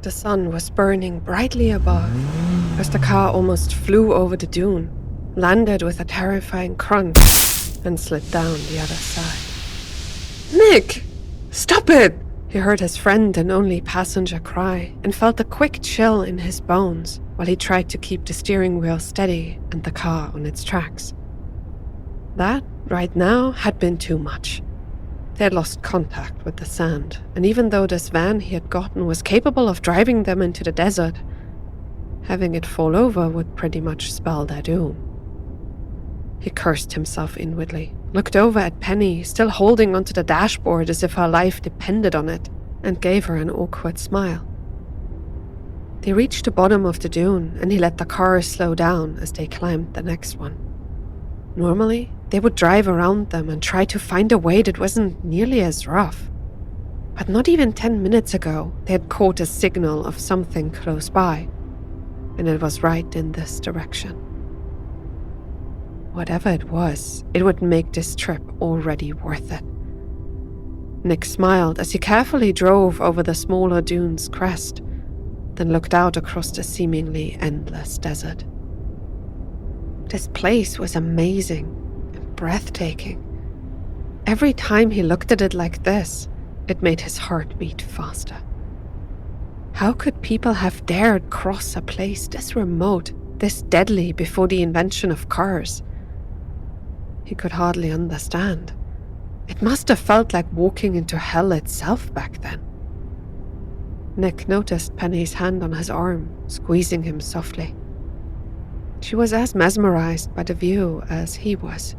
The sun was burning brightly above as the car almost flew over the dune, landed with a terrifying crunch, and slid down the other side. "Nick! Stop it!" He heard his friend and only passenger cry and felt a quick chill in his bones while he tried to keep the steering wheel steady and the car on its tracks. That, right now, had been too much. They had lost contact with the sand, and even though this van he had gotten was capable of driving them into the desert, having it fall over would pretty much spell their doom. He cursed himself inwardly, looked over at Penny, still holding onto the dashboard as if her life depended on it, and gave her an awkward smile. They reached the bottom of the dune, and he let the car slow down as they climbed the next one. Normally, they would drive around them and try to find a way that wasn't nearly as rough. But not even 10 minutes ago, they had caught a signal of something close by, and it was right in this direction. Whatever it was, it would make this trip already worth it. Nick smiled as he carefully drove over the smaller dune's crest, then looked out across the seemingly endless desert. This place was amazing and breathtaking. Every time he looked at it like this, it made his heart beat faster. How could people have dared cross a place this remote, this deadly before the invention of cars? He could hardly understand. It must have felt like walking into hell itself back then. Nick noticed Penny's hand on his arm, squeezing him softly. She was as mesmerized by the view as he was.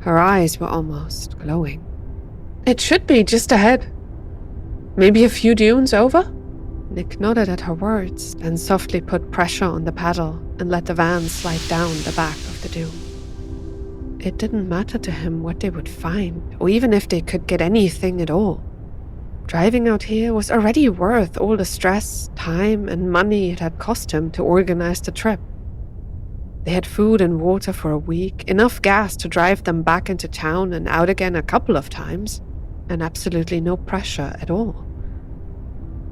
Her eyes were almost glowing. "It should be just ahead. Maybe a few dunes over?" Nick nodded at her words, then softly put pressure on the pedal and let the van slide down the back of the dune. It didn't matter to him what they would find, or even if they could get anything at all. Driving out here was already worth all the stress, time, and money it had cost him to organize the trip. They had food and water for a week, enough gas to drive them back into town and out again a couple of times, and absolutely no pressure at all.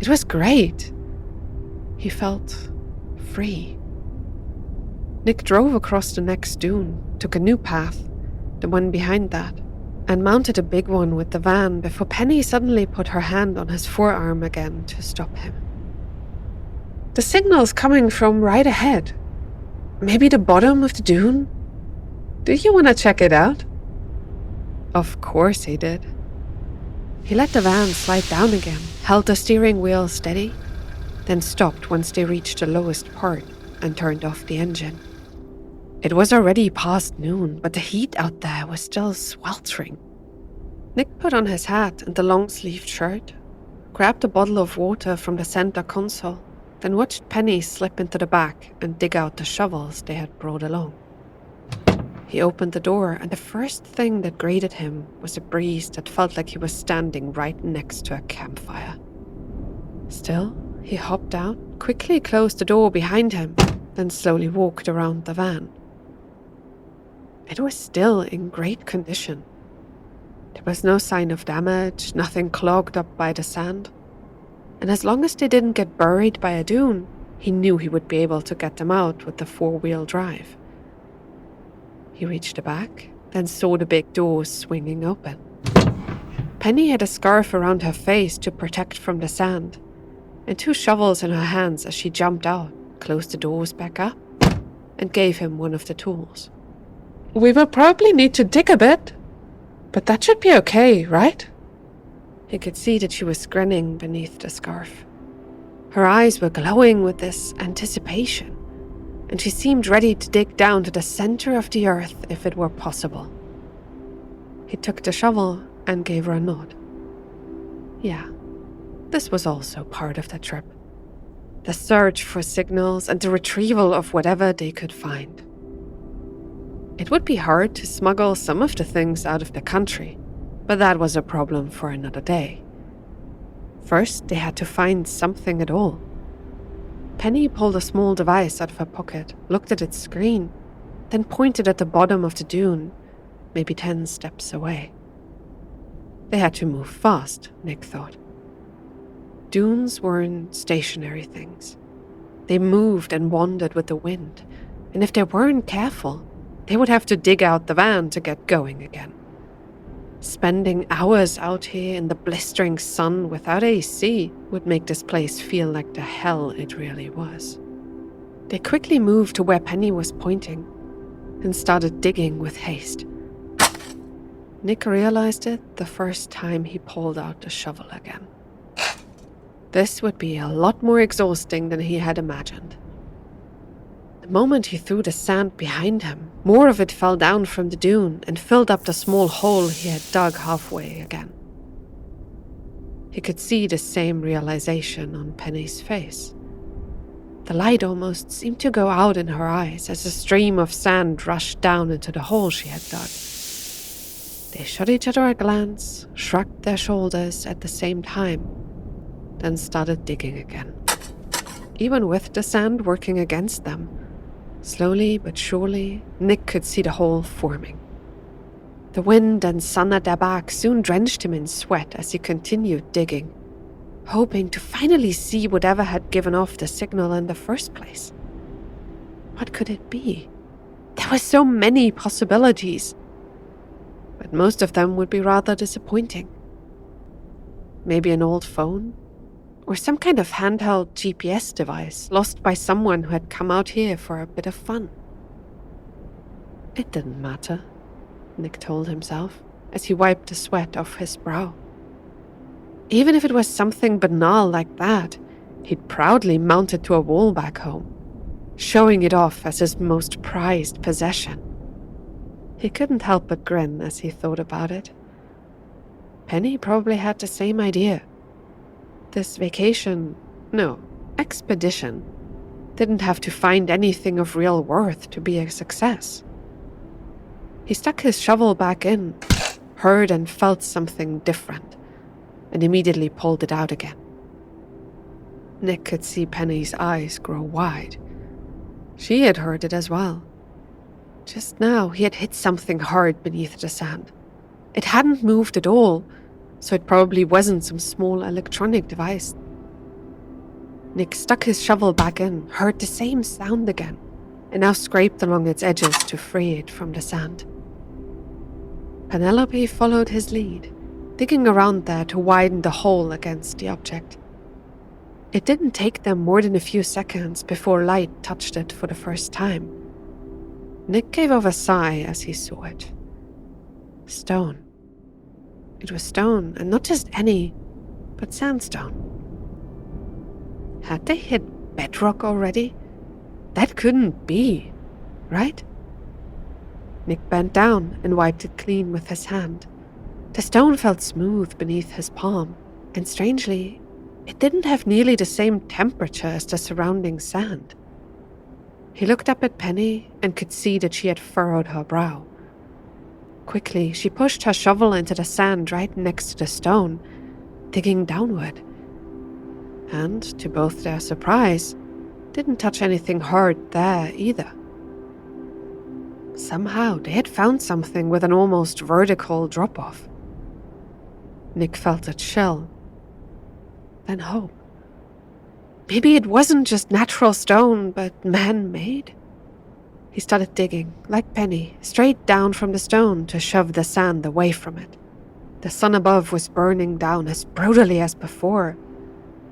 It was great. He felt free. Nick drove across the next dune, took a new path, the one behind that, and mounted a big one with the van before Penny suddenly put her hand on his forearm again to stop him. "The signal's coming from right ahead. Maybe the bottom of the dune? Do you want to check it out?" Of course he did. He let the van slide down again, held the steering wheel steady, then stopped once they reached the lowest part and turned off the engine. It was already past noon, but the heat out there was still sweltering. Nick put on his hat and the long-sleeved shirt, grabbed a bottle of water from the center console, then watched Penny slip into the back and dig out the shovels they had brought along. He opened the door, and the first thing that greeted him was a breeze that felt like he was standing right next to a campfire. Still, he hopped out, quickly closed the door behind him, then slowly walked around the van. It was still in great condition. There was no sign of damage, nothing clogged up by the sand. And as long as they didn't get buried by a dune, he knew he would be able to get them out with the four-wheel drive. He reached the back, then saw the big doors swinging open. Penny had a scarf around her face to protect from the sand, and 2 shovels in her hands as she jumped out, closed the doors back up, and gave him one of the tools. "We will probably need to dig a bit, but that should be okay, right?" He could see that she was grinning beneath the scarf. Her eyes were glowing with this anticipation, and she seemed ready to dig down to the center of the earth if it were possible. He took the shovel and gave her a nod. Yeah, this was also part of the trip. The search for signals and the retrieval of whatever they could find. It would be hard to smuggle some of the things out of the country, but that was a problem for another day. First, they had to find something at all. Penny pulled a small device out of her pocket, looked at its screen, then pointed at the bottom of the dune, maybe 10 steps away. They had to move fast, Nick thought. Dunes weren't stationary things. They moved and wandered with the wind, and if they weren't careful, they would have to dig out the van to get going again. Spending hours out here in the blistering sun without AC would make this place feel like the hell it really was. They quickly moved to where Penny was pointing and started digging with haste. Nick realized it the first time he pulled out the shovel again. This would be a lot more exhausting than he had imagined. The moment he threw the sand behind him, more of it fell down from the dune and filled up the small hole he had dug halfway again. He could see the same realization on Penny's face. The light almost seemed to go out in her eyes as a stream of sand rushed down into the hole she had dug. They shot each other a glance, shrugged their shoulders at the same time, then started digging again. Even with the sand working against them, slowly but surely, Nick could see the hole forming. The wind and sun at their back soon drenched him in sweat as he continued digging, hoping to finally see whatever had given off the signal in the first place. What could it be? There were so many possibilities, but most of them would be rather disappointing. Maybe an old phone? Or some kind of handheld GPS device lost by someone who had come out here for a bit of fun. It didn't matter, Nick told himself as he wiped the sweat off his brow. Even if it was something banal like that, he'd proudly mount it to a wall back home, showing it off as his most prized possession. He couldn't help but grin as he thought about it. Penny probably had the same idea. This expedition, didn't have to find anything of real worth to be a success. He stuck his shovel back in, heard and felt something different, and immediately pulled it out again. Nick could see Penny's eyes grow wide. She had heard it as well. Just now, he had hit something hard beneath the sand. It hadn't moved at all, so it probably wasn't some small electronic device. Nick stuck his shovel back in, heard the same sound again, and now scraped along its edges to free it from the sand. Penelope followed his lead, digging around there to widen the hole against the object. It didn't take them more than a few seconds before light touched it for the first time. Nick gave off a sigh as he saw it. Stone. It was stone, and not just any, but sandstone. Had they hit bedrock already? That couldn't be, right? Nick bent down and wiped it clean with his hand. The stone felt smooth beneath his palm, and strangely, it didn't have nearly the same temperature as the surrounding sand. He looked up at Penny and could see that she had furrowed her brow. Quickly, she pushed her shovel into the sand right next to the stone, digging downward. And, to both their surprise, didn't touch anything hard there either. Somehow, they had found something with an almost vertical drop-off. Nick felt a chill, then hope. Maybe it wasn't just natural stone, but man-made? He started digging, like Penny, straight down from the stone to shove the sand away from it. The sun above was burning down as brutally as before,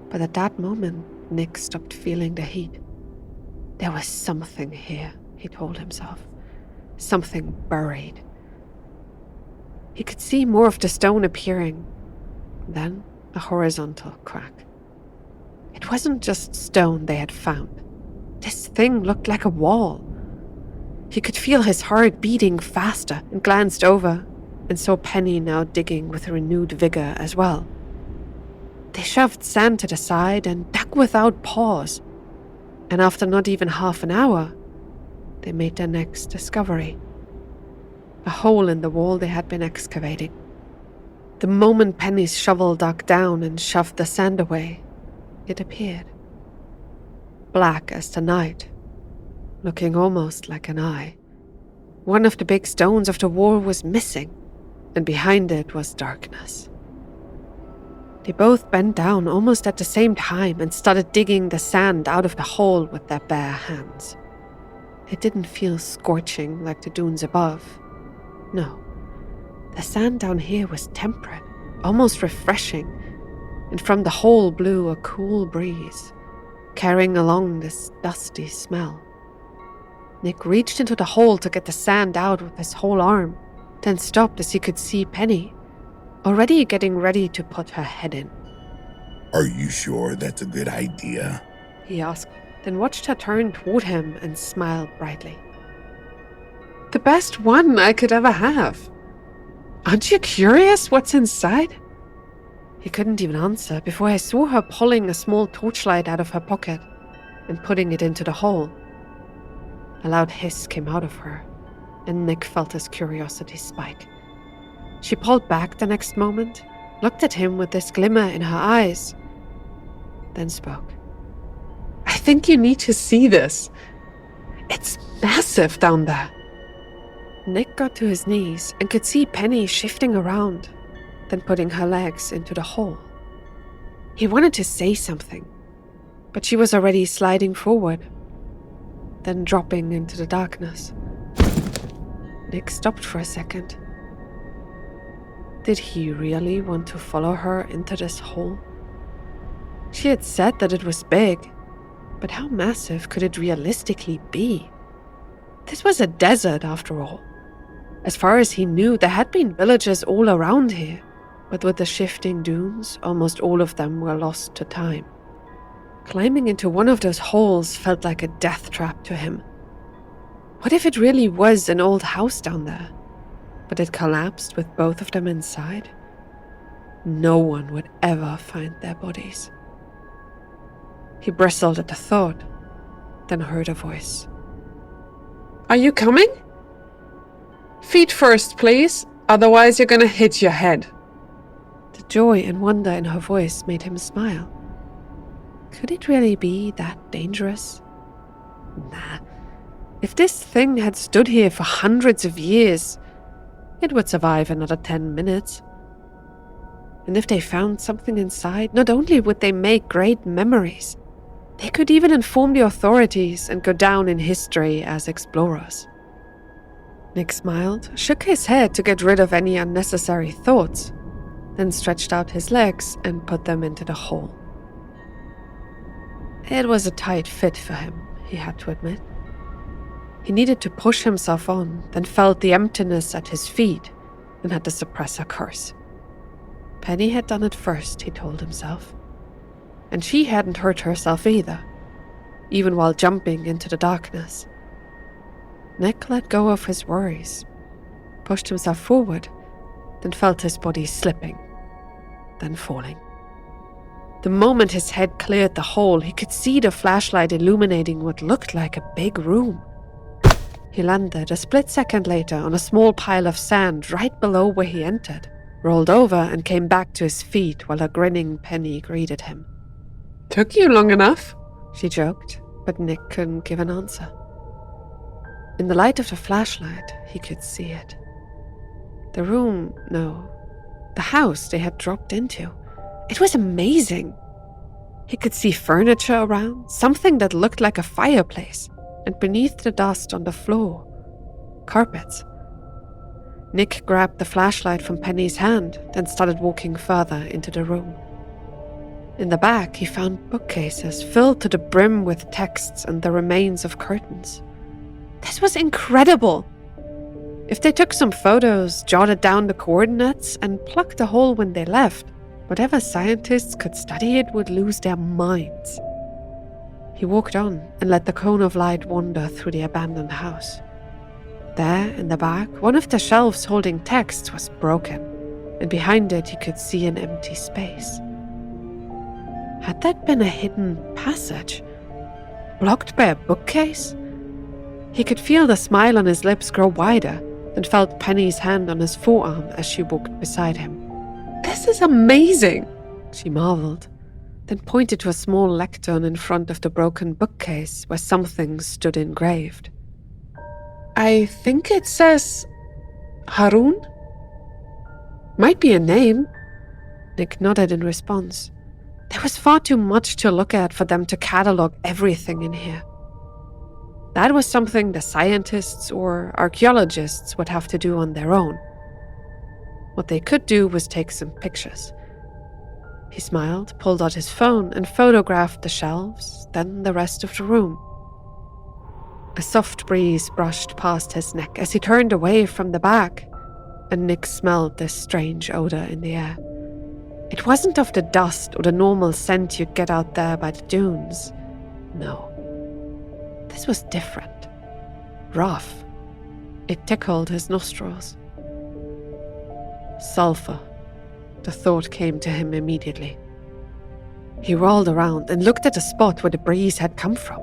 but at that moment, Nick stopped feeling the heat. There was something here, he told himself. Something buried. He could see more of the stone appearing, then a horizontal crack. It wasn't just stone they had found. This thing looked like a wall. He could feel his heart beating faster and glanced over and saw Penny now digging with renewed vigor as well. They shoved sand to the side and dug without pause, and after not even half an hour, they made their next discovery. A hole in the wall they had been excavating. The moment Penny's shovel dug down and shoved the sand away, it appeared. Black as the night, looking almost like an eye. One of the big stones of the wall was missing, and behind it was darkness. They both bent down almost at the same time and started digging the sand out of the hole with their bare hands. It didn't feel scorching like the dunes above. No, the sand down here was temperate, almost refreshing, and from the hole blew a cool breeze, carrying along this dusty smell. Nick reached into the hole to get the sand out with his whole arm, then stopped as he could see Penny, already getting ready to put her head in. "Are you sure that's a good idea?" he asked, then watched her turn toward him and smiled brightly. "The best one I could ever have. Aren't you curious what's inside?" He couldn't even answer before I saw her pulling a small torchlight out of her pocket and putting it into the hole. A loud hiss came out of her, and Nick felt his curiosity spike. She pulled back the next moment, looked at him with this glimmer in her eyes, then spoke. "I think you need to see this. It's massive down there." Nick got to his knees and could see Penny shifting around, then putting her legs into the hole. He wanted to say something, but she was already sliding forward, then dropping into the darkness. Nick stopped for a second. Did he really want to follow her into this hole? She had said that it was big, but how massive could it realistically be? This was a desert, after all. As far as he knew, there had been villages all around here, but with the shifting dunes, almost all of them were lost to time. Climbing into one of those holes felt like a death trap to him. What if it really was an old house down there, but it collapsed with both of them inside? No one would ever find their bodies. He bristled at the thought, then heard a voice. "Are you coming? Feet first, please, otherwise you're gonna hit your head." The joy and wonder in her voice made him smile. Could it really be that dangerous? Nah. If this thing had stood here for hundreds of years, it would survive another 10 minutes. And if they found something inside, not only would they make great memories, they could even inform the authorities and go down in history as explorers. Nick smiled, shook his head to get rid of any unnecessary thoughts, then stretched out his legs and put them into the hole. It was a tight fit for him, he had to admit. He needed to push himself on, then felt the emptiness at his feet and had to suppress a curse. Penny had done it first, he told himself. And she hadn't hurt herself either, even while jumping into the darkness. Nick let go of his worries, pushed himself forward, then felt his body slipping, then falling. The moment his head cleared the hole, he could see the flashlight illuminating what looked like a big room. He landed a split second later on a small pile of sand right below where he entered, rolled over and came back to his feet while a grinning Penny greeted him. "Took you long enough," she joked, but Nick couldn't give an answer. In the light of the flashlight, he could see it. The room, no, the house they had dropped into. It was amazing. He could see furniture around, something that looked like a fireplace, and beneath the dust on the floor, carpets. Nick grabbed the flashlight from Penny's hand, then started walking further into the room. In the back, he found bookcases filled to the brim with texts and the remains of curtains. This was incredible! If they took some photos, jotted down the coordinates, and plugged a hole when they left, whatever scientists could study it would lose their minds. He walked on and let the cone of light wander through the abandoned house. There, in the back, one of the shelves holding texts was broken, and behind it he could see an empty space. Had that been a hidden passage? Blocked by a bookcase? He could feel the smile on his lips grow wider, and felt Penny's hand on his forearm as she walked beside him. "This is amazing!" she marveled, then pointed to a small lectern in front of the broken bookcase where something stood engraved. "I think it says Harun? Might be a name." Nick nodded in response. There was far too much to look at for them to catalogue everything in here. That was something the scientists or archaeologists would have to do on their own. What they could do was take some pictures. He smiled, pulled out his phone, and photographed the shelves, then the rest of the room. A soft breeze brushed past his neck as he turned away from the bag, and Nick smelled this strange odor in the air. It wasn't of the dust or the normal scent you'd get out there by the dunes. No. This was different. Rough. It tickled his nostrils. Sulfur. The thought came to him immediately. He rolled around and looked at the spot where the breeze had come from.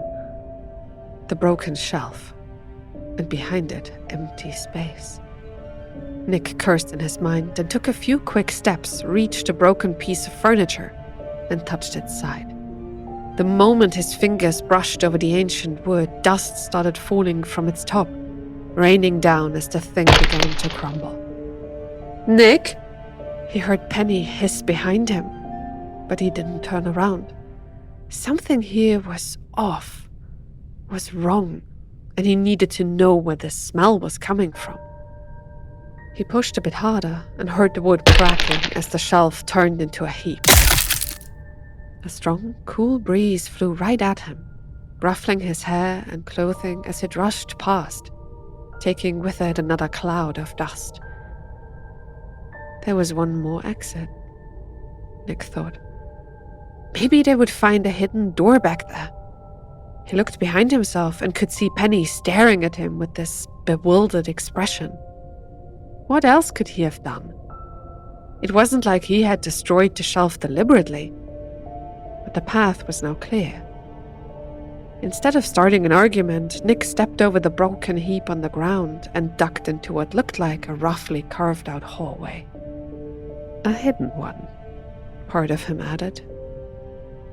The broken shelf, and behind it, empty space. Nick cursed in his mind and took a few quick steps, reached a broken piece of furniture, and touched its side. The moment his fingers brushed over the ancient wood, dust started falling from its top, raining down as the thing began to crumble. "Nick!" He heard Penny hiss behind him, but he didn't turn around. Something here was off, was wrong, and he needed to know where the smell was coming from. He pushed a bit harder and heard the wood cracking as the shelf turned into a heap. A strong, cool breeze flew right at him, ruffling his hair and clothing as it rushed past, taking with it another cloud of dust. There was one more exit, Nick thought. Maybe they would find a hidden door back there. He looked behind himself and could see Penny staring at him with this bewildered expression. What else could he have done? It wasn't like he had destroyed the shelf deliberately, but the path was now clear. Instead of starting an argument, Nick stepped over the broken heap on the ground and ducked into what looked like a roughly carved-out hallway. A hidden one, part of him added.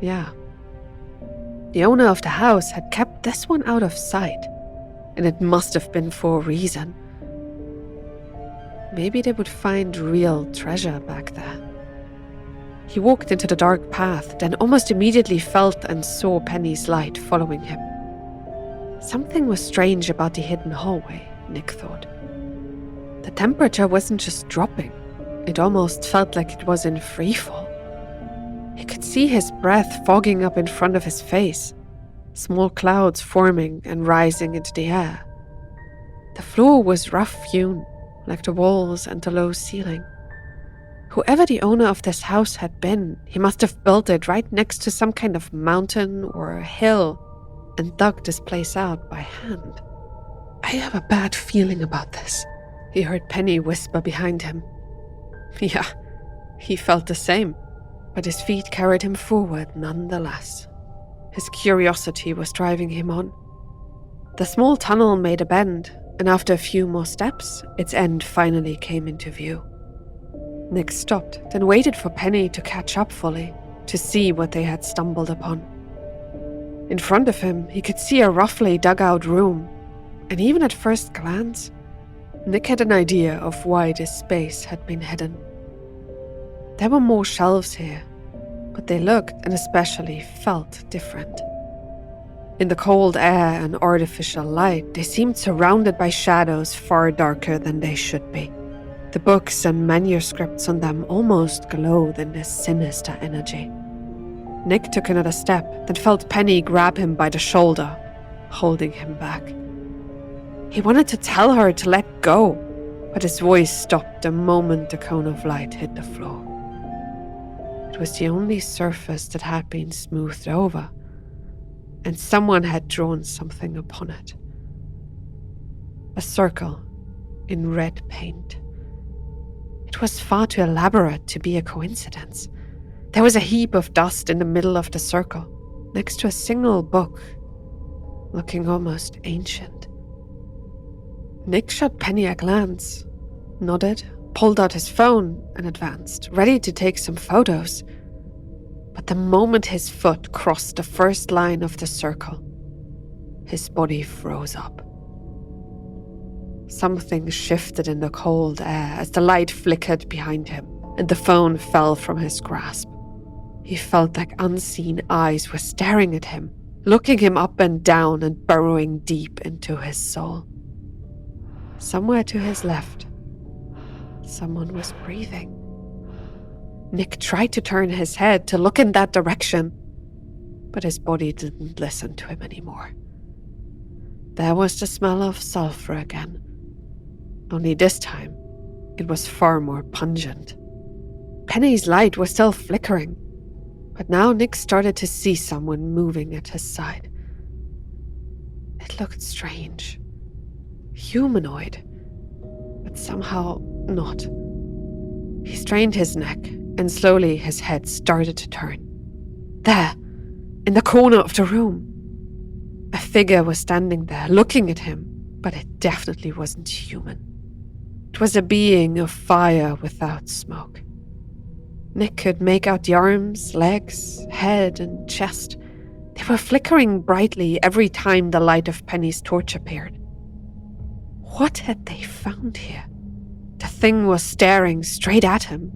Yeah. The owner of the house had kept this one out of sight, and it must have been for a reason. Maybe they would find real treasure back there. He walked into the dark path, then almost immediately felt and saw Penny's light following him. Something was strange about the hidden hallway, Nick thought. The temperature wasn't just dropping. It almost felt like it was in freefall. He could see his breath fogging up in front of his face, small clouds forming and rising into the air. The floor was rough-hewn, like the walls and the low ceiling. Whoever the owner of this house had been, he must have built it right next to some kind of mountain or a hill and dug this place out by hand. I have a bad feeling about this, he heard Penny whisper behind him. Yeah, he felt the same, but his feet carried him forward nonetheless. His curiosity was driving him on. The small tunnel made a bend, and after a few more steps, its end finally came into view. Nick stopped, then waited for Penny to catch up fully, to see what they had stumbled upon. In front of him, he could see a roughly dug-out room, and even at first glance, Nick had an idea of why this space had been hidden. There were more shelves here, but they looked and especially felt different. In the cold air and artificial light, they seemed surrounded by shadows far darker than they should be. The books and manuscripts on them almost glowed in this sinister energy. Nick took another step, then felt Penny grab him by the shoulder, holding him back. He wanted to tell her to let go, but his voice stopped the moment the cone of light hit the floor. It was the only surface that had been smoothed over, and someone had drawn something upon it. A circle in red paint. It was far too elaborate to be a coincidence. There was a heap of dust in the middle of the circle, next to a single book, looking almost ancient. Nick shot Penny a glance, nodded, pulled out his phone, and advanced, ready to take some photos. But the moment his foot crossed the first line of the circle, his body froze up. Something shifted in the cold air as the light flickered behind him, and the phone fell from his grasp. He felt like unseen eyes were staring at him, looking him up and down and burrowing deep into his soul. Somewhere to his left, someone was breathing. Nick tried to turn his head to look in that direction, but his body didn't listen to him anymore. There was the smell of sulfur again, only this time it was far more pungent. Penny's light was still flickering, but now Nick started to see someone moving at his side. It looked strange, humanoid, but somehow not. He strained his neck, and slowly his head started to turn. There, in the corner of the room, a figure was standing there, looking at him, but it definitely wasn't human. It was a being of fire without smoke. Nick could make out the arms, legs, head, and chest. They were flickering brightly every time the light of Penny's torch appeared. What had they found here? The thing was staring straight at him.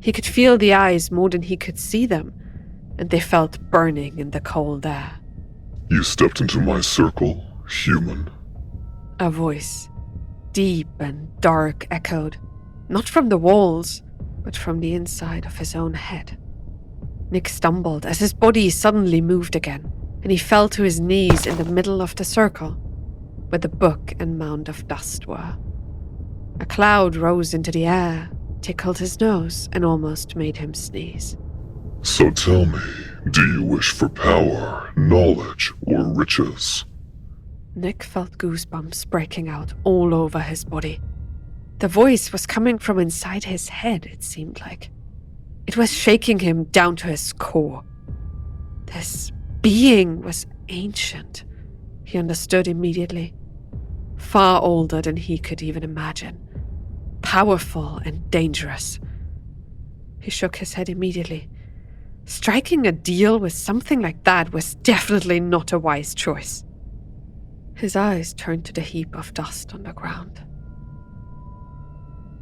He could feel the eyes more than he could see them, and they felt burning in the cold air. You stepped into my circle, human. A voice, deep and dark, echoed, not from the walls, but from the inside of his own head. Nick stumbled as his body suddenly moved again, and he fell to his knees in the middle of the circle, where the book and mound of dust were. A cloud rose into the air, tickled his nose, and almost made him sneeze. So tell me, do you wish for power, knowledge, or riches? Nick felt goosebumps breaking out all over his body. The voice was coming from inside his head, it seemed like. It was shaking him down to his core. This being was ancient, he understood immediately. Far older than he could even imagine. Powerful and dangerous. He shook his head immediately. Striking a deal with something like that was definitely not a wise choice. His eyes turned to the heap of dust on the ground.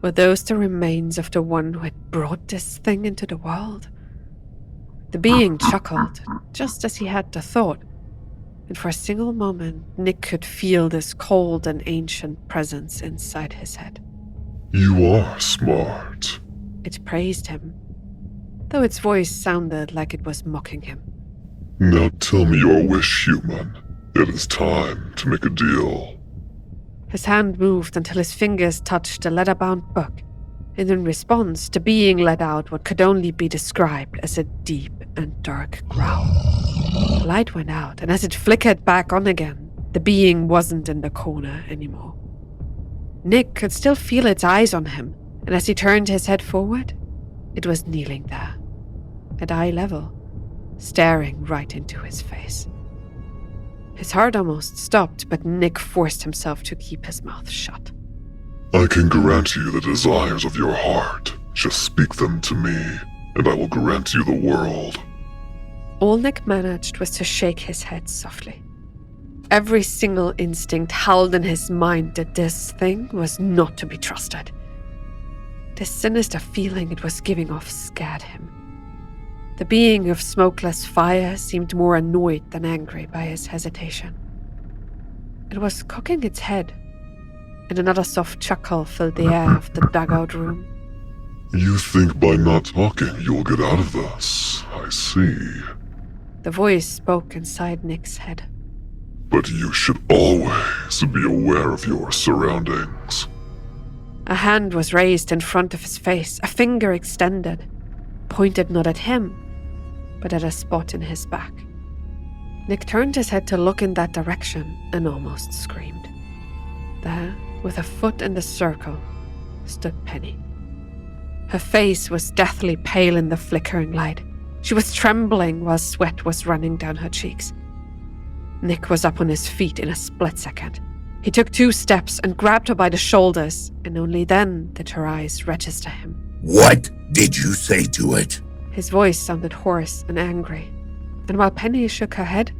Were those the remains of the one who had brought this thing into the world? The being chuckled, just as he had the thought, and for a single moment Nick could feel this cold and ancient presence inside his head. You are smart. It praised him, though its voice sounded like it was mocking him. Now tell me your wish, human. It is time to make a deal. His hand moved until his fingers touched the leather-bound book, and in response, the being let out what could only be described as a deep and dark growl. The light went out, and as it flickered back on again, the being wasn't in the corner anymore. Nick could still feel its eyes on him, and as he turned his head forward, it was kneeling there, at eye level, staring right into his face. His heart almost stopped, but Nick forced himself to keep his mouth shut. I can grant you the desires of your heart. Just speak them to me, and I will grant you the world. All Nick managed was to shake his head softly. Every single instinct howled in his mind that this thing was not to be trusted. The sinister feeling it was giving off scared him. The being of smokeless fire seemed more annoyed than angry by his hesitation. It was cocking its head, and another soft chuckle filled the air of the dugout room. You think by not talking you'll get out of this. I see. The voice spoke inside Nick's head. But you should always be aware of your surroundings. A hand was raised in front of his face, a finger extended, pointed not at him, but at a spot in his back. Nick turned his head to look in that direction and almost screamed. There, with a foot in the circle, stood Penny. Her face was deathly pale in the flickering light. She was trembling while sweat was running down her cheeks. Nick was up on his feet in a split second. He took 2 steps and grabbed her by the shoulders, and only then did her eyes register him. What did you say to it? His voice sounded hoarse and angry, and while Penny shook her head,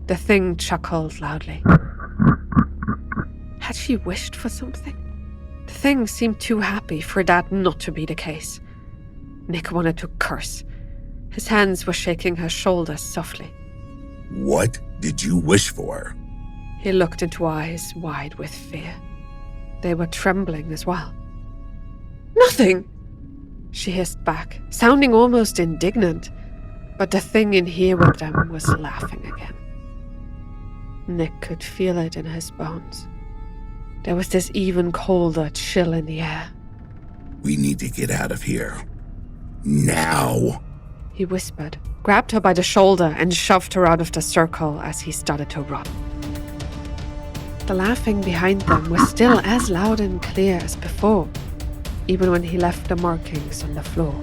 the thing chuckled loudly. Had she wished for something? The thing seemed too happy for that not to be the case. Nick wanted to curse. His hands were shaking her shoulders softly. What did you wish for? He looked into eyes wide with fear. They were trembling as well. Nothing, she hissed back, sounding almost indignant, but the thing in here with them was laughing again. Nick could feel it in his bones. There was this even colder chill in the air. We need to get out of here. Now! He whispered, grabbed her by the shoulder and shoved her out of the circle as he started to run. The laughing behind them was still as loud and clear as before, even when he left the markings on the floor.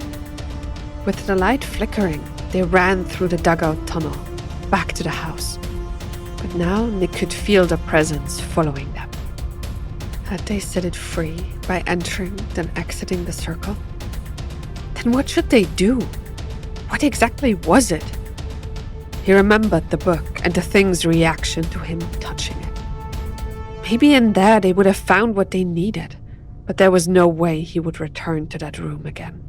With the light flickering, they ran through the dugout tunnel, back to the house. But now Nick could feel the presence following them. Had they set it free by entering then exiting the circle? Then what should they do? What exactly was it? He remembered the book and the thing's reaction to him touching it. Maybe in there they would have found what they needed, but there was no way he would return to that room again.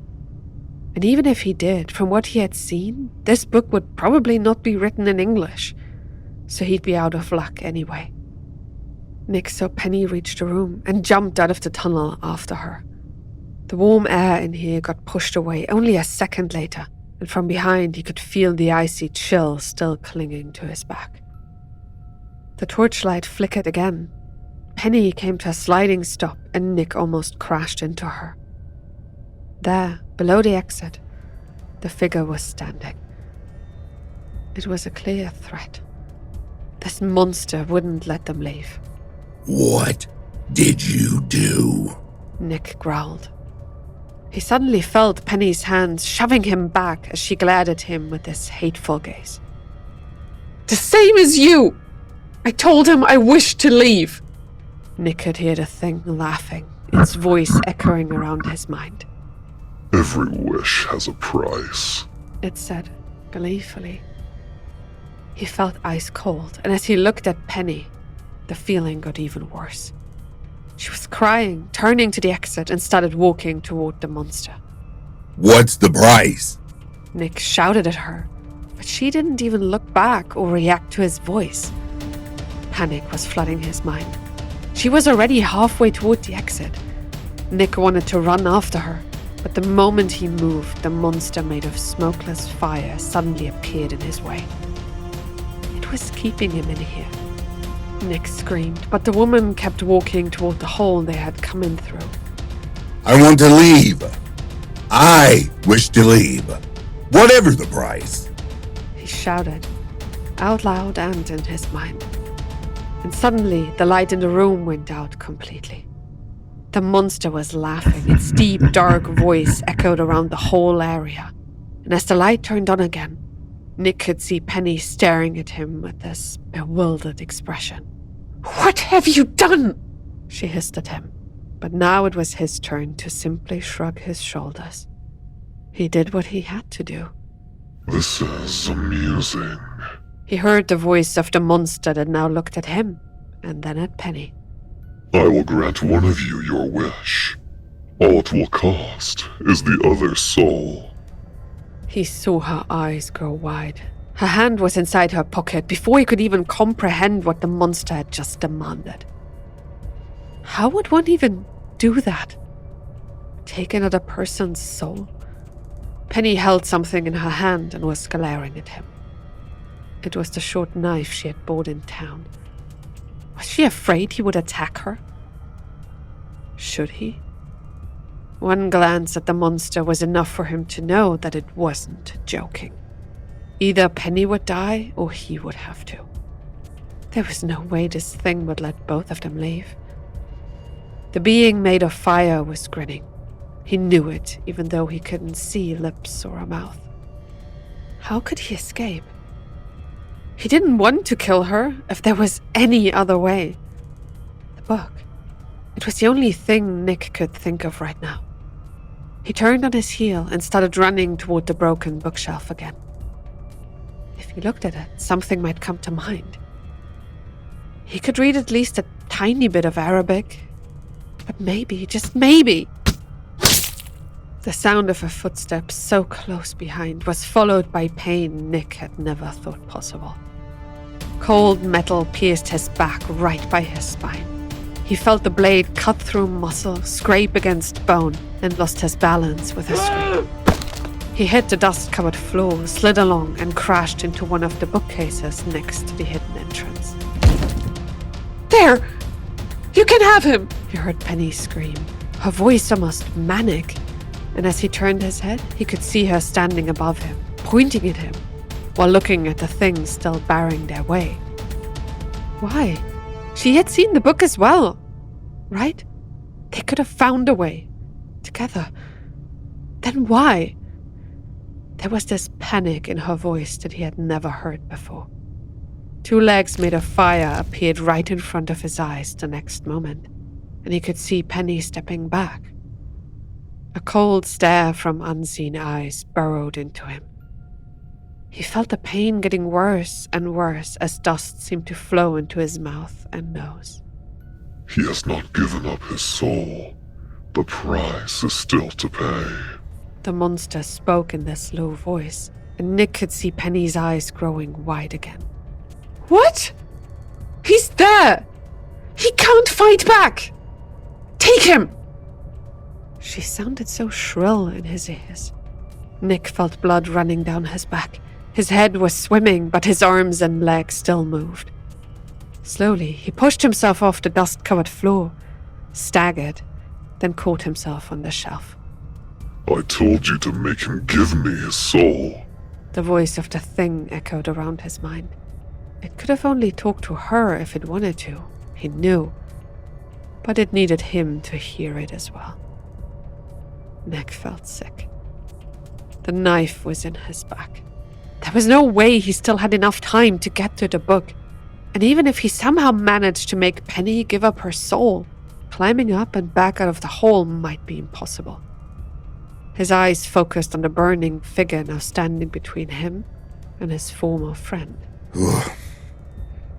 And even if he did, from what he had seen, this book would probably not be written in English, so he'd be out of luck anyway. Nick saw Penny reach the room and jumped out of the tunnel after her. The warm air in here got pushed away only a second later, and from behind he could feel the icy chill still clinging to his back. The torchlight flickered again. Penny came to a sliding stop and Nick almost crashed into her. There, below the exit, the figure was standing. It was a clear threat. This monster wouldn't let them leave. What did you do? Nick growled. He suddenly felt Penny's hands shoving him back as she glared at him with this hateful gaze. The same as you! I told him I wished to leave! Nick could hear the thing laughing, its voice echoing around his mind. Every wish has a price, It said, gleefully. He felt ice cold, and as he looked at Penny, the feeling got even worse. She was crying, turning to the exit, and started walking toward the monster. What's the price? Nick shouted at her, but she didn't even look back or react to his voice. Panic was flooding his mind. She was already halfway toward the exit. Nick wanted to run after her, but the moment he moved, the monster made of smokeless fire suddenly appeared in his way. It was keeping him in here. Nick screamed, but the woman kept walking toward the hole they had come in through. I want to leave. I wish to leave. Whatever the price. He shouted, out loud and in his mind. And suddenly, the light in the room went out completely. The monster was laughing. Its deep, dark voice echoed around the whole area. And as the light turned on again, Nick could see Penny staring at him with this bewildered expression. What have you done? She hissed at him. But now it was his turn to simply shrug his shoulders. He did what he had to do. This is amusing. He heard the voice of the monster that now looked at him, and then at Penny. I will grant one of you your wish. All it will cost is the other's soul. He saw her eyes grow wide. Her hand was inside her pocket before he could even comprehend what the monster had just demanded. How would one even do that? Take another person's soul? Penny held something in her hand and was glaring at him. It was the short knife she had bought in town. Was she afraid he would attack her? Should he? One glance at the monster was enough for him to know that it wasn't joking. Either Penny would die or he would have to. There was no way this thing would let both of them leave. The being made of fire was grinning. He knew it, even though he couldn't see lips or a mouth. How could he escape? He didn't want to kill her if there was any other way. The book. It was the only thing Nick could think of right now. He turned on his heel and started running toward the broken bookshelf again. If he looked at it, something might come to mind. He could read at least a tiny bit of Arabic. But maybe, just maybe, The sound of her footsteps so close behind was followed by pain Nick had never thought possible. Cold metal pierced his back right by his spine. He felt the blade cut through muscle, scrape against bone, and lost his balance with a scream. He hit the dust-covered floor, slid along, and crashed into one of the bookcases next to the hidden entrance. "There! You can have him!" he heard Penny scream, her voice almost manic. And as he turned his head, he could see her standing above him, pointing at him, while looking at the things still barring their way. Why? She had seen the book as well, right? They could have found a way. Together. Then why? There was this panic in her voice that he had never heard before. Two legs made of fire appeared right in front of his eyes the next moment, and he could see Penny stepping back. A cold stare from unseen eyes burrowed into him. He felt the pain getting worse and worse as dust seemed to flow into his mouth and nose. He has not given up his soul. The price is still to pay. The monster spoke in this low voice, and Nick could see Penny's eyes growing wide again. "What? He's there! He can't fight back! Take him!" She sounded so shrill in his ears. Nick felt blood running down his back. His head was swimming, but his arms and legs still moved. Slowly, he pushed himself off the dust-covered floor, staggered, then caught himself on the shelf. I told you to make him give me his soul. The voice of the thing echoed around his mind. It could have only talked to her if it wanted to, he knew. But it needed him to hear it as well. Nick felt sick. The knife was in his back. There was no way he still had enough time to get to the book. And even if he somehow managed to make Penny give up her soul, climbing up and back out of the hole might be impossible. His eyes focused on the burning figure now standing between him and his former friend.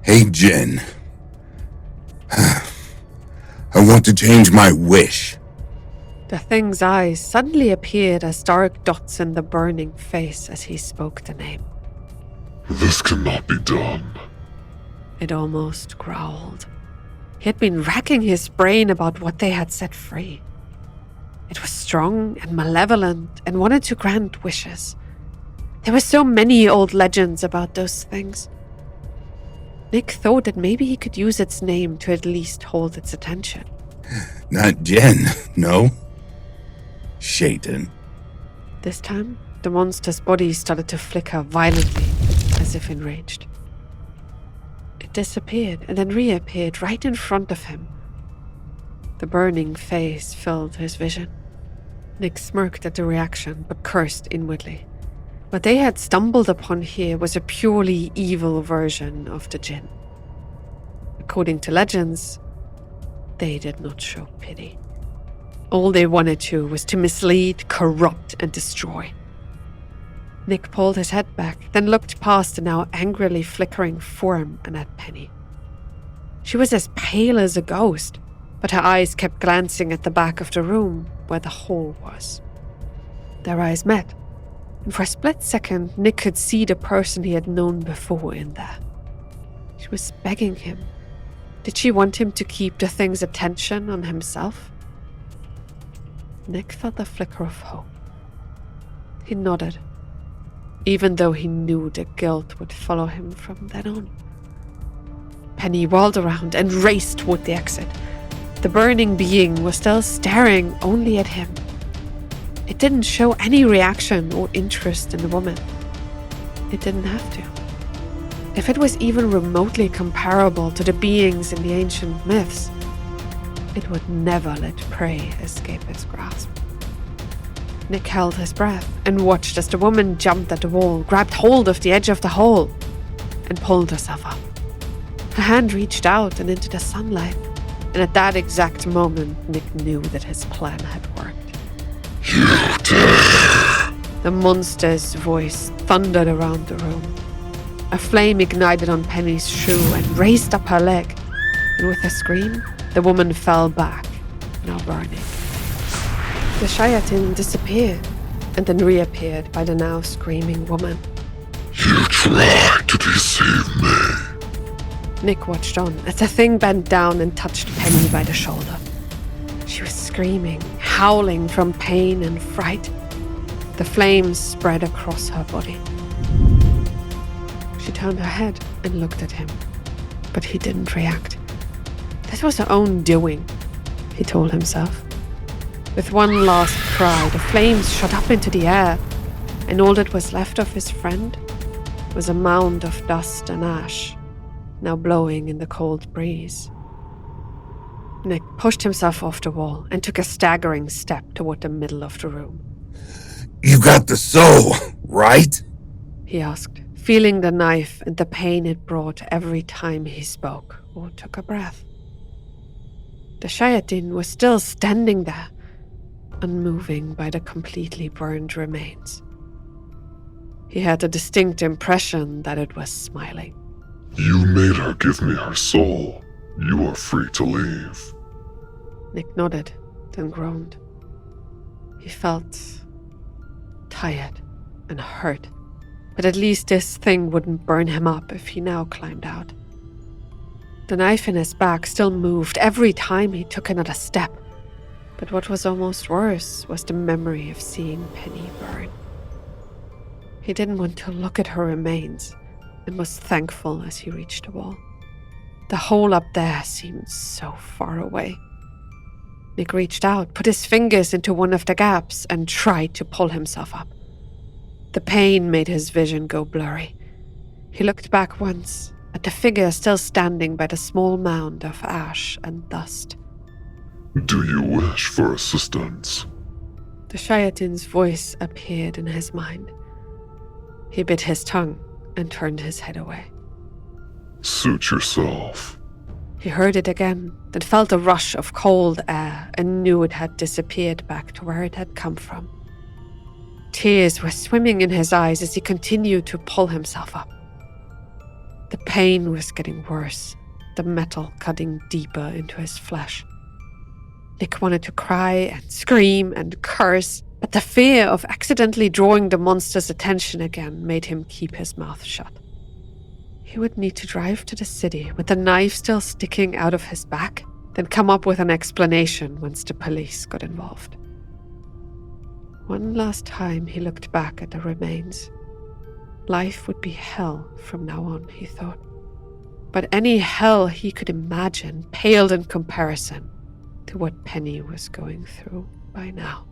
Hey, Jen. I want to change my wish. The thing's eyes suddenly appeared as dark dots in the burning face as he spoke the name. This cannot be done. It almost growled. He had been racking his brain about what they had set free. It was strong and malevolent and wanted to grant wishes. There were so many old legends about those things. Nick thought that maybe he could use its name to at least hold its attention. Not Jen, no. Shayatin. This time, the monster's body started to flicker violently, as if enraged. It disappeared and then reappeared right in front of him. The burning face filled his vision. Nick smirked at the reaction, but cursed inwardly. What they had stumbled upon here was a purely evil version of the djinn. According to legends, they did not show pity. All they wanted to was to mislead, corrupt, and destroy. Nick pulled his head back, then looked past the now angrily flickering form and at Penny. She was as pale as a ghost, but her eyes kept glancing at the back of the room where the hole was. Their eyes met, and for a split second, Nick could see the person he had known before in there. She was begging him. Did she want him to keep the thing's attention on himself? Nick felt a flicker of hope. He nodded, even though he knew the guilt would follow him from then on. Penny whirled around and raced toward the exit. The burning being was still staring only at him. It didn't show any reaction or interest in the woman. It didn't have to. If it was even remotely comparable to the beings in the ancient myths, it would never let prey escape its grasp. Nick held his breath and watched as the woman jumped at the wall, grabbed hold of the edge of the hole, and pulled herself up. Her hand reached out and into the sunlight, and at that exact moment, Nick knew that his plan had worked. You dare! The monster's voice thundered around the room. A flame ignited on Penny's shoe and raised up her leg, and with a scream, the woman fell back, now burning. The Shayatin disappeared and then reappeared by the now screaming woman. You tried to deceive me. Nick watched on as the thing bent down and touched Penny by the shoulder. She was screaming, howling from pain and fright. The flames spread across her body. She turned her head and looked at him, but he didn't react. This was her own doing, he told himself. With one last cry, the flames shot up into the air, and all that was left of his friend was a mound of dust and ash, now blowing in the cold breeze. Nick pushed himself off the wall and took a staggering step toward the middle of the room. You got the soul, right? He asked, feeling the knife and the pain it brought every time he spoke or took a breath. The Shayatin was still standing there, unmoving by the completely burned remains. He had a distinct impression that it was smiling. You made her give me her soul. You are free to leave. Nick nodded, then groaned. He felt tired and hurt, but at least this thing wouldn't burn him up if he now climbed out. The knife in his back still moved every time he took another step, but what was almost worse was the memory of seeing Penny burn. He didn't want to look at her remains and was thankful as he reached the wall. The hole up there seemed so far away. Nick reached out, put his fingers into one of the gaps, and tried to pull himself up. The pain made his vision go blurry. He looked back once at the figure still standing by the small mound of ash and dust. Do you wish for assistance? The Shayatin's voice appeared in his mind. He bit his tongue and turned his head away. Suit yourself. He heard it again, then felt a rush of cold air and knew it had disappeared back to where it had come from. Tears were swimming in his eyes as he continued to pull himself up. The pain was getting worse, the metal cutting deeper into his flesh. Nick wanted to cry and scream and curse, but the fear of accidentally drawing the monster's attention again made him keep his mouth shut. He would need to drive to the city with the knife still sticking out of his back, then come up with an explanation once the police got involved. One last time he looked back at the remains. Life would be hell from now on, he thought. But any hell he could imagine paled in comparison to what Penny was going through by now.